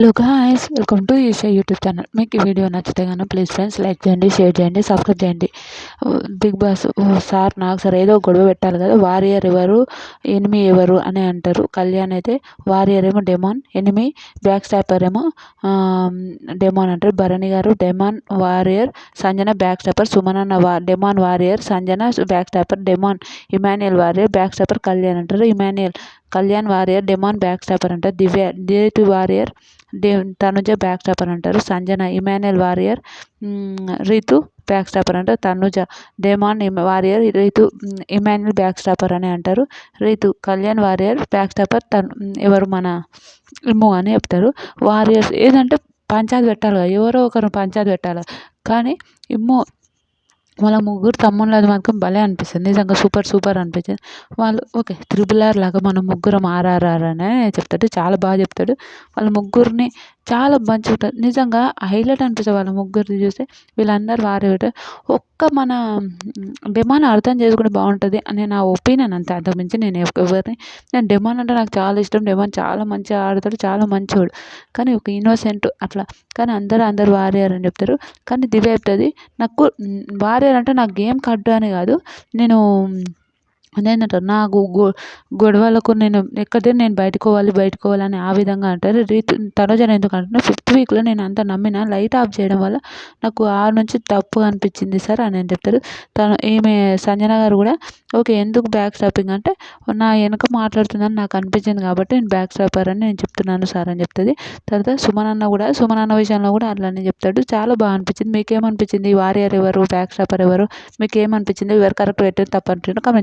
Hello guys, welcome to Eesha YouTube channel. మీకు ఈ video నచ్చితే కనుక ప్లీజ్ ఫ్రెండ్స్ లైక్ చేయండి, షేర్ చేయండి, సబ్స్క్రైబ్ చేయండి. బిగ్ బాస్ సార్ నాకు సార్ ఏదో గొడవ పెట్టాలి కదా. వారియర్ ఎవరు, ఎనిమి ఎవరు అని అంటారు. కళ్యాణ్ అయితే వారియర్ ఏమో డెమాన్, ఎనిమి బ్యాక్ స్టాపర్ ఏమో డెమాన్ అంటారు. భరణి గారు demon warrior, Sanjana back stopper, సుమనన్న demon warrior, Sanjana back stopper, demon Emmanuel warrior, back stopper Kalyan అంటారు. Emmanuel Kalyan warrior, demon back stopper అంటారు. Divya warrior, Tanuja back stopper అంటారు. Sanjana Emmanuel warrior, Ritu back stopper అంటారు. Tanuja demon warrior, Ritu Emmanuel back stopper అని అంటారు. Ritu Kalyan warrior back stopper, ఎవరు మన ఇమ్ము అని చెప్తారు. వారియర్స్ ఏదంటే పంచాయతీ పెట్టాలి, ఎవరో ఒకరు పంచాయతీ పెట్టాలి. కానీ ఇమ్ము వాళ్ళ ముగ్గురు తమ్ముళ్ళది మాత్రం భలే అనిపిస్తుంది. నిజంగా సూపర్ అనిపించింది. వాళ్ళు ఓకే త్రిబుల్ ఆర్ లాగా మనం ముగ్గురం ఆర్ఆర్ఆర్ అనే చెప్తాడు. చాలా బాగా చెప్తాడు. వాళ్ళ ముగ్గురిని చాలా మంచిగా ఉంటుంది. నిజంగా హైలైట్ అనిపిస్తుంది వాళ్ళ ముగ్గురిని చూస్తే. వీళ్ళందరూ ఒక్క మన డెమాన్ అర్థం చేసుకుంటే బాగుంటుంది అని నా ఒపీనియన్. అంతే, అంతకుమించి నేను డెమాన్ అంటే నాకు చాలా ఇష్టం. డెమాన్ చాలా మంచిగా ఆడతాడు, చాలా మంచోడు. కానీ ఒక ఇన్నోసెంట్ అట్లా. కానీ అందరూ వారియర్ అని చెప్తారు. కానీ దివ్య చెప్తుంది నాకు వారియర్ అంటే నాకు గేమ్ కడ్డు అని కాదు, నేను అదేంటంట నాకు గొడవలకు నేను ఎక్కడితే నేను బయటకోవాలి అని ఆ విధంగా అంటారు. తనుజని ఎందుకు అంటున్నా, 5th వీక్లో నేను అంత నమ్మిన లైట్ ఆఫ్ చేయడం వల్ల నాకు ఆ నుంచి తప్పు అనిపించింది సార్ అని చెప్తారు. ఈమె సంజన గారు కూడా ఓకే ఎందుకు బ్యాక్ స్టాపింగ్ అంటే నా వెనక మాట్లాడుతుందని నాకు అనిపించింది కాబట్టి నేను బ్యాక్ స్టాపర్ అని నేను చెప్తున్నాను సార్ అని చెప్తుంది. తర్వాత సుమనన్న విషయంలో కూడా అట్లానే చెప్తాడు. చాలా బాగా అనిపించింది. మీకేమనిపించింది? వారియర్ ఎవరు, బ్యాక్ స్టాపర్ ఎవరు, మీకు ఏమనిపించింది? ఎవరు కరెక్ట్ పెట్టారు తప్పు అంటున్నారు కామెంట్